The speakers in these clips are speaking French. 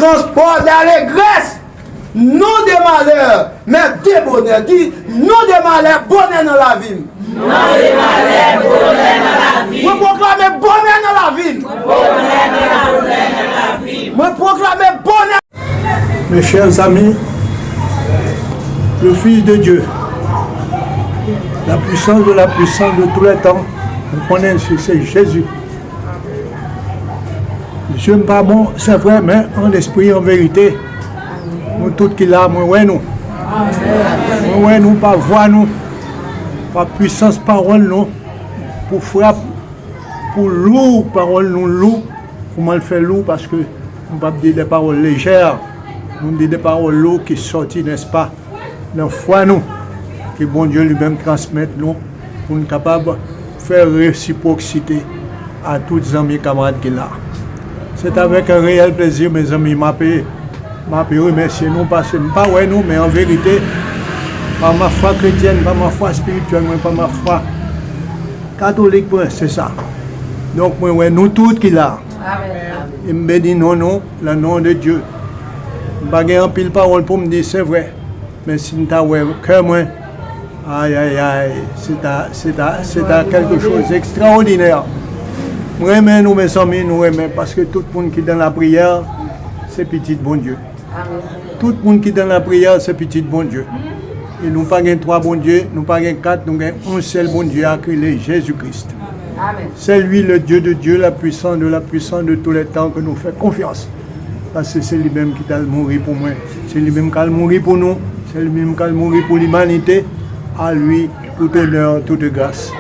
transport d'allégresse, non de malheur, mais de bonheur. Dis, non de malheur, bonheur dans la vie. Non de malheur, bonheur dans la vie. Moi proclamer bonheur dans la vie. Bonheur dans la vie. Moi proclamer bonheur. Mes chers amis, le Fils de Dieu, la puissance de tous les temps, on connaît c'est Jésus. Dieu n'est pas bon, c'est vrai, mais en esprit, en vérité, nous tous qui là, nous ouais nous. Nous ouais nous, pas voix nous, pas puissance parole nous, pour frappe, pour lourd parole nous lourd. Comment le faire lourd parce que nous ne pas dire des paroles légères, nous disons des paroles lourdes qui sortent, n'est-ce pas, dans la foi nous, que bon Dieu lui-même transmette nous, pour nous capables de faire réciprocité à tous les amis camarades qui sont là. C'est avec un réel plaisir, mes amis, m'a remercier nous parce que pas ouais nous, mais en vérité, par ma foi chrétienne, par ma foi spirituelle, par ma foi catholique, c'est ça. Donc, moi, ouais, nous tous qui là. Et me bénis non, le nom de Dieu. Je n'ai pas un pile parole pour me dire c'est vrai. Mais si tu as ouais, cœur moi, aïe, c'est quelque chose d'extraordinaire. Nous aimons nous, mes amis, nous aimons parce que tout le monde qui est dans la prière, c'est petit bon Dieu. Amen. Tout le monde qui est dans la prière, c'est petit bon Dieu. Et nous pas trois bons dieux, nous pas quatre, nous avons un seul bon Dieu à créer, Jésus-Christ. C'est lui le Dieu de Dieu, la puissance de tous les temps que nous faisons confiance. Parce que c'est lui-même qui a mouru pour moi. C'est lui-même qui a mouru pour nous. C'est lui-même qui a mouru pour l'humanité. À lui, tout honneur, toute grâce.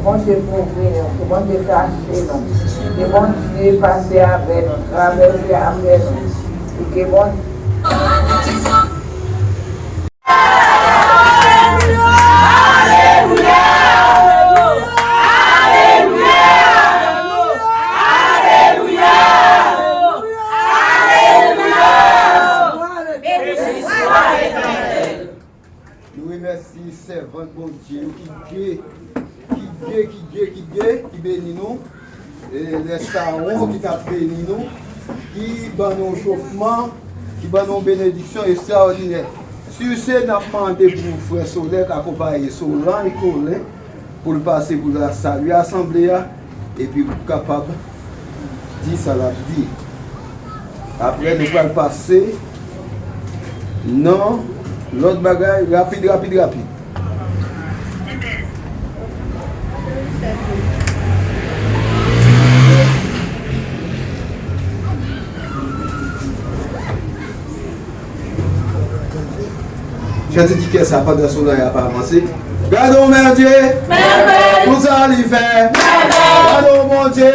Bon Dieu pour nous, bon Dieu cacher nous, que bon Dieu passer avec nous, traverser avec nous, et que bon Nous remercions servant bon Dieu qui bénit nous, et les sarons qui t'a béni nous, qui donne nos chauffement, qui donne nos bénédictions extraordinaires. Sur ce, nous avons demandé pour Frère Soler accompagner Solan et Colin pour le passer pour la saluer l'Assemblée et puis pour capable de dire ça là. Après, nous allons passer. Non, l'autre bagaille, rapide. J'ai dit que ça pas de son n'a pas avancé. Gardons mon Dieu, nous allons faire. Gardons mon Dieu,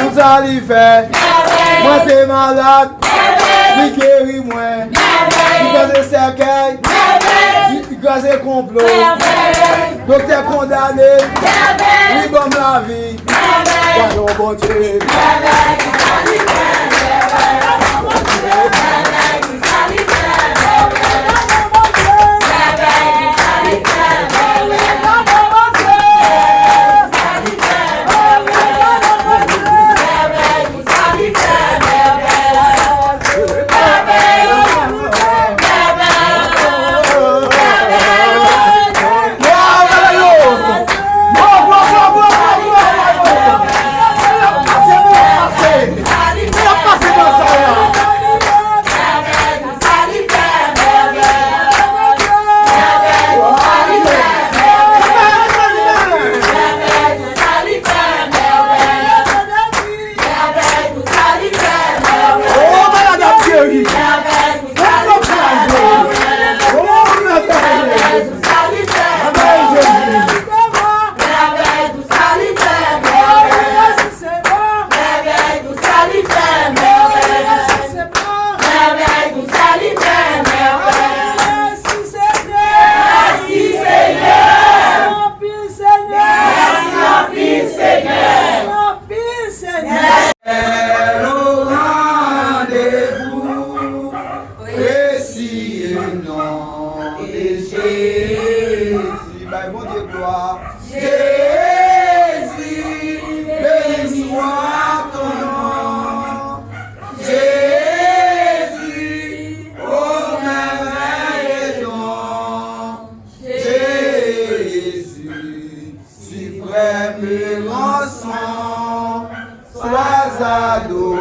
nous allons faire. Moi t'es malade, il guérit moi. Il casse le cercueil, il casse le complot. Docteur condamné, il bombe la vie. Gardons mon Dieu. Allez,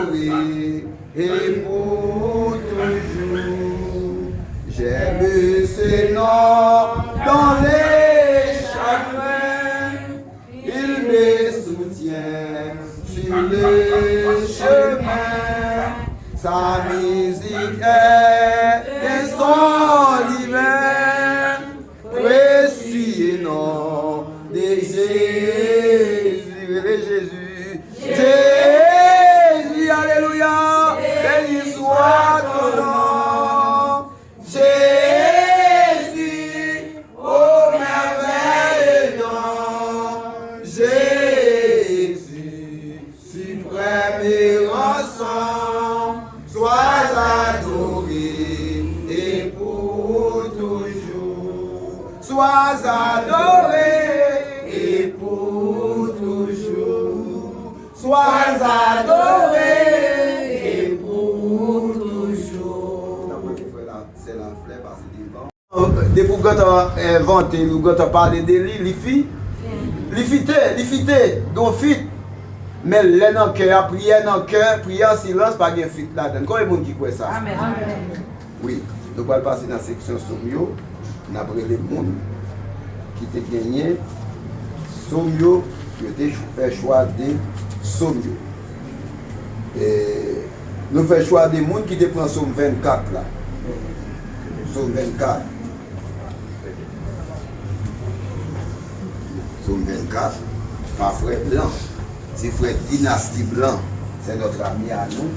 adorer et pour toujours. J'aime ce nom dans les chagrins, il me soutient sur le chemin. Sa musique est un son divin, précieux nom de Jésus. Jésus, alléluia, béni soit ton nom. Jésus, ô merveilleux nom. Jésus, suprême et rançon, sois adoré et pour toujours. Sois adoré et pour toujours. Sois adoré et pour toujours. C'est la fleur parce que depuis que tu as inventé, nous avons parlé de lui, les filles, donc fit. Mais les dans le cœur, prier dans le cœur, prier en silence, pas de fit là-dedans. Combien de monde qui croit ça? Amen. Oui, nous allons passer dans la section Somio. Nous avons les gens qui ont gagné Somio, qui ont fait choix de Somio. Et nous faisons choix des gens qui ont pris Somme 24 là. Somme 24. Somme 24, pas frère blanc. C'est frère Dynastie Blanc, c'est notre ami à nous.